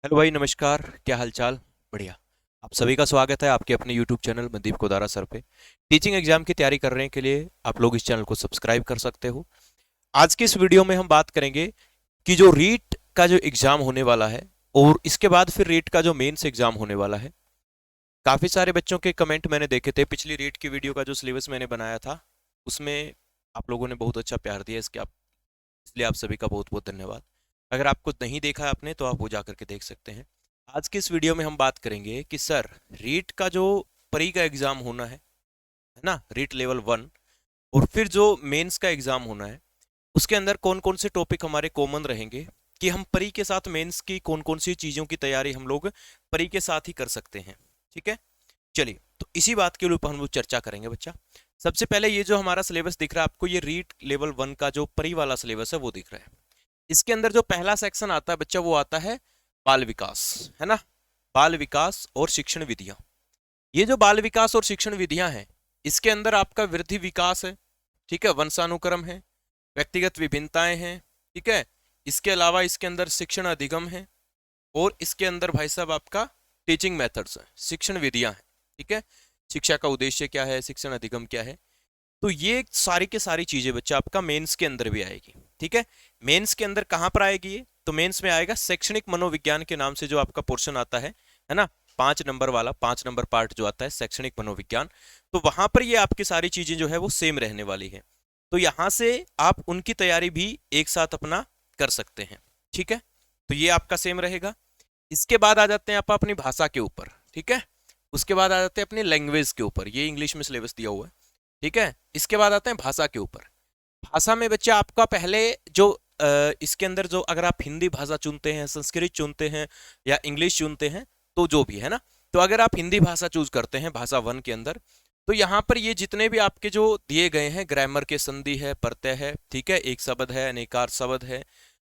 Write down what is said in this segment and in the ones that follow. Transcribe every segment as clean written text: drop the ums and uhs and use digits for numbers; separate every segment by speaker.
Speaker 1: Hello भाई, नमस्कार। क्या हालचाल? बढ़िया। आप सभी का स्वागत है आपके अपने YouTube channel Mandeep Kodara sir पे। टीचिंग एग्जाम की तैयारी करने के लिए आप लोग इस चैनल को सब्सक्राइब कर सकते हो। आज की इस वीडियो में हम बात करेंगे कि जो रीट का जो एग्जाम होने वाला है और इसके बाद फिर रीट का जो मेंस एग्जाम होने वाला है। काफी सारे बच्चों के कमेंट मैंने देखे थे पिछली रीट की वीडियो का जो सिलेबस मैंने बनाया था उसमें। आप लोगों ने बहुत अच्छा प्यार दिया इसके आप इसलिए आप सभी का बहुत बहुत धन्यवाद। अगर आपको नहीं देखा है आपने तो आप वो जा करके देख सकते हैं। आज की इस वीडियो में हम बात करेंगे कि सर, रीट का जो प्री का एग्जाम होना है ना, रीट लेवल 1, और फिर जो मेंस का एग्जाम होना है उसके अंदर कौन कौन से टॉपिक हमारे कॉमन रहेंगे, कि हम प्री के साथ मेंस की कौन कौन सी चीजों की तैयारी हम लोग प्री के साथ ही कर सकते हैं। ठीक है, चलिए तो इसी बात के ऊपर हम लोग चर्चा करेंगे बच्चा। सबसे पहले ये जो हमारा सिलेबस दिख रहा है आपको, ये रीट लेवल 1 का जो प्री वाला सिलेबस है वो दिख रहा है। इसके अंदर जो पहला सेक्शन आता है बच्चा वो आता है बाल विकास, है ना। बाल विकास और शिक्षण विधियां। ये जो बाल विकास और शिक्षण विधियां हैं इसके अंदर आपका वृद्धि विकास है, ठीक है, वंशानुक्रम है, व्यक्तिगत विभिन्नताएं हैं, ठीक है। इसके अलावा इसके अंदर शिक्षण अधिगम है और इसके अंदर भाई साहब आपका टीचिंग मेथड्स है, शिक्षण विधियां हैं, ठीक है। शिक्षा का उद्देश्य क्या है, शिक्षण अधिगम क्या है। तो ये सारी के सारी चीजें बच्चा आपका मेंस के अंदर भी आएगी, ठीक है। मेंस के अंदर कहां पर आएगी ये, तो मेंस में आएगा शैक्षणिक मनोविज्ञान के नाम से जो आपका पोर्शन आता है ना, 5 नंबर वाला, 5 नंबर पार्ट जो आता है शैक्षणिक मनोविज्ञान। तो वहां पर ये आपकी सारी चीजें जो है वो सेम रहने वाली है। तो यहां से आप उनकी तैयारी भी एक साथ अपना कर सकते हैं, ठीक है। तो ये आपका सेम रहेगा। इसके बाद आ जाते हैं आप अपनी भाषा के ऊपर, ठीक है। उसके बाद आ जाते हैं अपने लैंग्वेज के ऊपर, ये इंग्लिश में सिलेबस दिया हुआ है, ठीक है। इसके बाद आते हैं भाषा के ऊपर। भाषा में बच्चा आपका पहले जो इसके अंदर जो, अगर आप हिंदी भाषा चुनते हैं, संस्कृत चुनते हैं या इंग्लिश चुनते हैं, तो जो भी है ना, तो अगर आप हिंदी भाषा चूज करते हैं भाषा 1 के अंदर, तो यहाँ पर ये जितने भी आपके जो दिए गए हैं, ग्रामर के संधि है, प्रत्यय है, ठीक है, एक शब्द है, अनेकार शब्द है,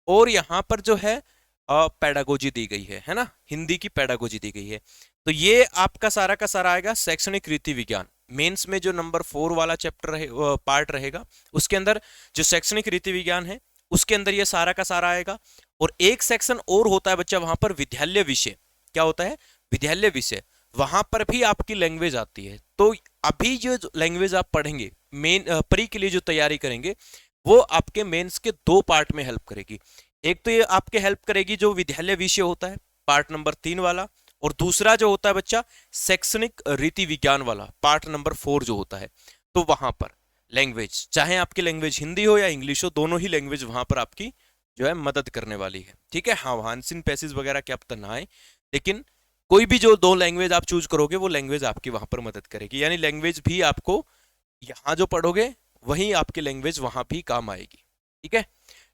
Speaker 1: और यहाँ पर जो है पेडागोजी दी गई है ना, हिंदी की पेडागोजी दी गई है। तो ये आपका सारा का सारा आएगा शैक्षणिक रीति विज्ञान। मेंस में जो नंबर 4 वाला चैप्टर पार्ट रहेगा उसके अंदर जो शैक्षणिक रीति विज्ञान है उसके अंदर ये सारा का सारा आएगा। और एक सेक्शन और होता है बच्चा वहां पर विद्यालय विषय। क्या होता है? विद्यालय विषय। वहां पर भी आपकी लैंग्वेज आती है। तो अभी जो लैंग्वेज आप पढ़ेंगे मेन प्री के लिए जो तैयारी करेंगे वो आपके मेंस के 2 पार्ट में हेल्प करेगी। एक तो ये आपके हेल्प करेगी जो विद्यालय विषय होता है पार्ट नंबर 3 वाला, और दूसरा जो होता है बच्चा शैक्षणिक रीति विज्ञान वाला पार्ट नंबर 4 जो होता है। तो वहां पर लैंग्वेज, चाहे आपकी लैंग्वेज हिंदी हो या इंग्लिश हो, दोनों ही लैंग्वेज वहां पर आपकी जो है मदद करने वाली है, ठीक है। हाँ, वहां सिन पैसेज वगैरह क्या पता ना आए, लेकिन कोई भी जो 2 लैंग्वेज आप चूज करोगे वो लैंग्वेज आपकी वहां पर मदद करेगी। यानी लैंग्वेज भी आपको यहाँ जो पढ़ोगे वहीं आपकी लैंग्वेज वहां भी काम आएगी, ठीक है।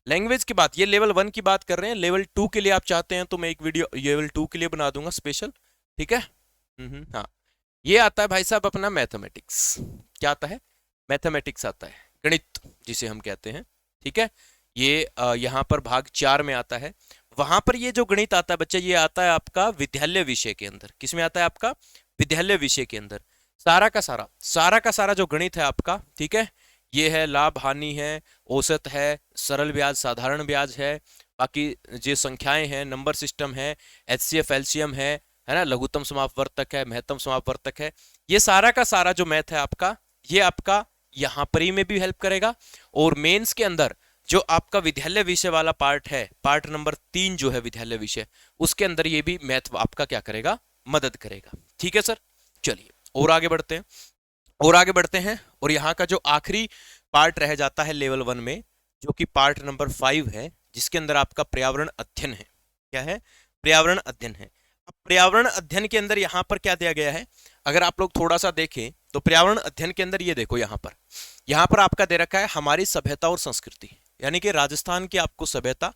Speaker 1: लैंग्वेज की बात, ये लेवल 1 की बात कर रहे हैं। लेवल 2 के लिए आप चाहते हैं तो मैं एक वीडियो लेवल 2 के लिए बना दूंगा स्पेशल, ठीक है। हाँ, ये आता है भाई साहब अपना मैथमेटिक्स। क्या आता है? मैथमेटिक्स आता है, गणित जिसे हम कहते हैं, ठीक है। ये यहाँ पर भाग 4 में आता है। वहां पर ये जो गणित आता है बच्चा, ये आता है आपका विद्यालय विषय के अंदर। किसमें आता है? आपका विद्यालय विषय के अंदर। सारा का सारा जो गणित है आपका, ठीक है, ये है लाभ हानि है, औसत है, सरल ब्याज, साधारण ब्याज है, बाकी जो संख्याएं हैं, नंबर सिस्टम है, एचसीएफ एलसीएम है ना, लघुत्तम समापवर्तक है, महत्तम समापवर्तक है। ये सारा का सारा जो मैथ है आपका, ये आपका यहाँ पर ही में भी हेल्प करेगा। और मेंस के अंदर जो आपका विद्यालय विषय वाला पार्ट है, पार्ट नंबर 3 जो है विद्यालय विषय, उसके अंदर ये भी मैथ आपका क्या करेगा? मदद करेगा, ठीक है सर। चलिए और आगे बढ़ते हैं, और यहाँ का जो आखिरी पार्ट रह जाता है लेवल 1 में, जो कि पार्ट नंबर 5 है, जिसके अंदर आपका पर्यावरण अध्ययन है। क्या है? पर्यावरण अध्ययन है। अब पर्यावरण अध्ययन के अंदर यहाँ पर क्या दिया गया है, अगर आप लोग थोड़ा सा देखें तो पर्यावरण अध्ययन के अंदर ये देखो, यहाँ पर आपका दे रखा है हमारी सभ्यता और संस्कृति, यानी कि राजस्थान की आपको सभ्यता,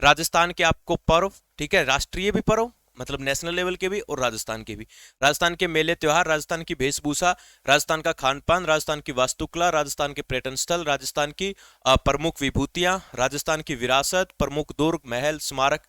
Speaker 1: राजस्थान के आपको पर्व, ठीक है, राष्ट्रीय भी पर्व मतलब नेशनल लेवल के भी और राजस्थान के भी, राजस्थान के मेले त्योहार, राजस्थान की वेशभूषा, राजस्थान का खान पान, राजस्थान की वास्तुकला, राजस्थान के पर्यटन स्थल, राजस्थान की प्रमुख विभूतियां, राजस्थान की विरासत, प्रमुख दुर्ग, महल, स्मारक,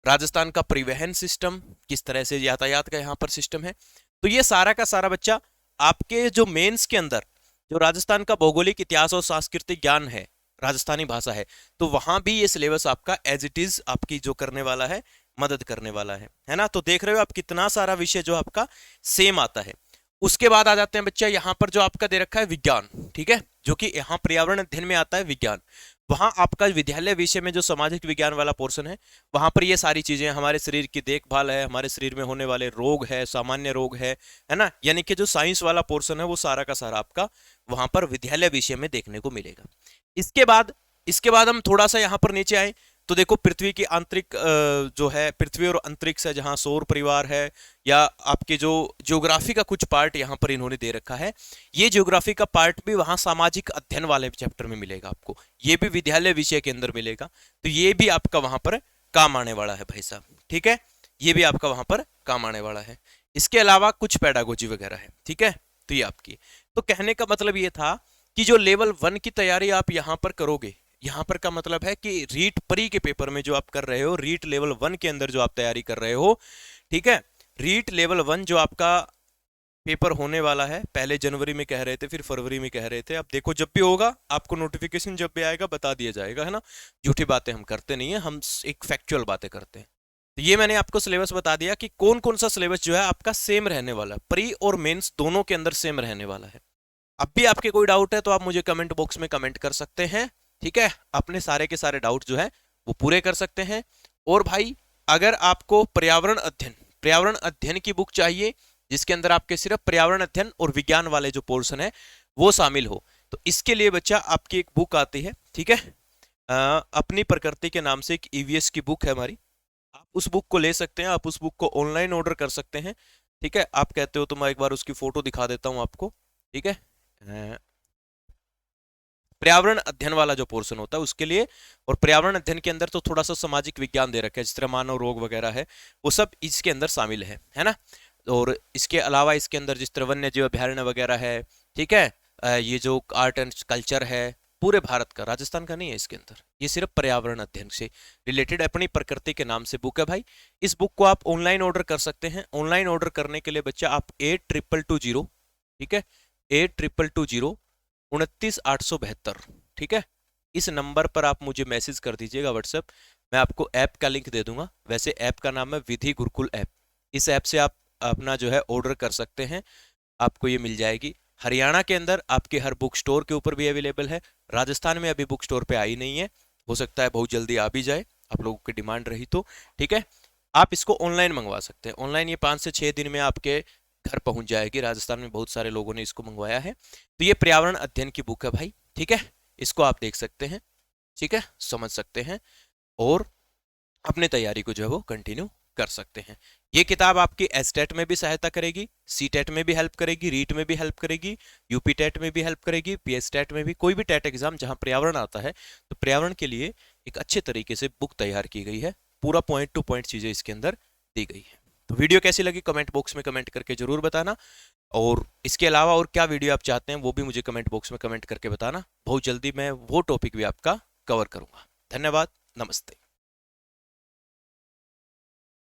Speaker 1: राजस्थान का परिवहन सिस्टम, किस तरह से यातायात का यहाँ पर सिस्टम है। तो ये सारा का सारा बच्चा आपके जो मेंस के अंदर जो राजस्थान का भौगोलिक इतिहास और सांस्कृतिक ज्ञान है, राजस्थानी भाषा है, तो वहां भी ये सिलेबस आपका एज इट इज आपकी जो करने वाला है, मदद करने वाला है ना। तो देख रहे हो आप कितना सारा विषय जो आपका सेम आता है। उसके बाद आ जाते हैं बच्चा यहाँ पर जो आपका दे रखा है विज्ञान, ठीक है, जो कि यहाँ पर्यावरण अध्ययन में आता है विज्ञान। वहां आपका विद्यालय विषय में जो सामाजिक विज्ञान वाला पोर्शन है, वहां पर ये सारी चीजें, हमारे शरीर की देखभाल है, हमारे शरीर में होने वाले रोग है, सामान्य रोग है ना, यानी कि जो साइंस वाला पोर्शन है वो सारा का सारा आपका वहां पर विद्यालय विषय में देखने को मिलेगा। इसके बाद हम थोड़ा सा यहाँ पर नीचे आए तो देखो पृथ्वी की आंतरिक जो है, पृथ्वी और अंतरिक्ष है, जहां सौर परिवार है, या आपके जो ज्योग्राफी का कुछ पार्ट यहाँ पर इन्होंने दे रखा है, ये ज्योग्राफी का पार्ट भी वहां सामाजिक अध्ययन वाले चैप्टर में मिलेगा आपको, ये भी विद्यालय विषय के अंदर मिलेगा। तो ये भी आपका वहां पर काम आने वाला है भाई साहब, ठीक है, ये भी आपका वहां पर काम आने वाला है। इसके अलावा कुछ पेडागोजी वगैरह है, ठीक है। तो ये आपकी, तो कहने का मतलब ये था कि जो लेवल 1 की तैयारी आप यहाँ पर करोगे, यहाँ पर का मतलब है कि रीट प्री के पेपर में जो आप कर रहे हो, रीट लेवल 1 के अंदर जो आप तैयारी कर रहे हो, ठीक है, रीट लेवल 1 जो आपका पेपर होने वाला है, पहले जनवरी में कह रहे थे, फिर फरवरी में कह रहे थे, अब देखो जब भी होगा आपको नोटिफिकेशन जब भी आएगा बता दिया जाएगा, है ना। झूठी बातें हम करते नहीं है, हम एक फैक्चुअल बातें करते हैं। तो ये मैंने आपको सिलेबस बता दिया कि कौन कौन सा सिलेबस जो है आपका सेम रहने वाला है, प्री और मेंस दोनों के अंदर सेम रहने वाला है। अब भी आपके कोई डाउट है तो आप मुझे कमेंट बॉक्स में कमेंट कर सकते हैं, ठीक है, अपने सारे के सारे डाउट जो है वो पूरे कर सकते हैं। और भाई अगर आपको पर्यावरण अध्ययन की बुक चाहिए जिसके अंदर आपके सिर्फ पर्यावरण अध्ययन और विज्ञान वाले जो पोर्शन है वो शामिल हो, तो इसके लिए बच्चा आपकी एक बुक आती है, ठीक है, अपनी प्रकृति के नाम से एक ईवीएस की बुक है हमारी, आप उस बुक को ले सकते हैं, आप उस बुक को ऑनलाइन ऑर्डर कर सकते हैं, ठीक है। आप कहते हो तो मैं एक बार उसकी फोटो दिखा देता हूं आपको, ठीक है, पर्यावरण अध्ययन वाला जो पोर्शन होता है उसके लिए। और पर्यावरण अध्ययन के अंदर तो थोड़ा सा सामाजिक विज्ञान दे रखा है, जिस तरह मानव रोग वगैरह है वो सब इसके अंदर शामिल है ना। और इसके अलावा इसके अंदर जिस तरह वन्य जीव अभ्यारण्य वगैरह है, ठीक है, ये जो आर्ट एंड कल्चर है पूरे भारत का, राजस्थान का नहीं है इसके अंदर, ये सिर्फ पर्यावरण अध्ययन से रिलेटेड अपनी प्रकृति के नाम से बुक है भाई। इस बुक को आप ऑनलाइन ऑर्डर कर सकते हैं। ऑनलाइन ऑर्डर करने के लिए बच्चा आप 8220, ठीक है, 8220 29,872, ठीक है, इस नंबर पर आप मुझे मैसेज कर दीजिएगा व्हाट्सएप, मैं आपको ऐप का लिंक दे दूंगा। वैसे ऐप का नाम है विधि गुरुकुल ऐप, इस ऐप से आप अपना जो है ऑर्डर कर सकते हैं, आपको ये मिल जाएगी। हरियाणा के अंदर आपके हर बुक स्टोर के ऊपर भी अवेलेबल है, राजस्थान में अभी बुक स्टोर पे आई नहीं है, हो सकता है बहुत जल्दी आ भी जाए, आप लोगों की डिमांड रही तो, ठीक है। आप इसको ऑनलाइन मंगवा सकते हैं, ऑनलाइन ये 5 से 6 दिन में आपके घर पहुंच जाएगी। राजस्थान में बहुत सारे लोगों ने इसको मंगवाया है। तो ये पर्यावरण अध्ययन की बुक है भाई, ठीक है, इसको आप देख सकते हैं, ठीक है, समझ सकते हैं और अपने तैयारी को जो है वो कंटिन्यू कर सकते हैं। ये किताब आपकी एसटेट में भी सहायता करेगी, सीटेट में भी हेल्प करेगी, रीट में भी हेल्प करेगी, यूपी टेट में भी हेल्प करेगी, पीएस टेट में भी, कोई भी टेट एग्जाम जहां पर्यावरण आता है तो पर्यावरण के लिए एक अच्छे तरीके से बुक तैयार की गई है, पूरा पॉइंट टू पॉइंट चीजें इसके अंदर दी गई है। तो वीडियो कैसी लगी कमेंट बॉक्स में कमेंट करके जरूर बताना, और इसके अलावा और क्या वीडियो आप चाहते हैं वो भी मुझे कमेंट बॉक्स में कमेंट करके बताना, बहुत जल्दी मैं वो टॉपिक भी आपका कवर करूंगा। धन्यवाद, नमस्ते।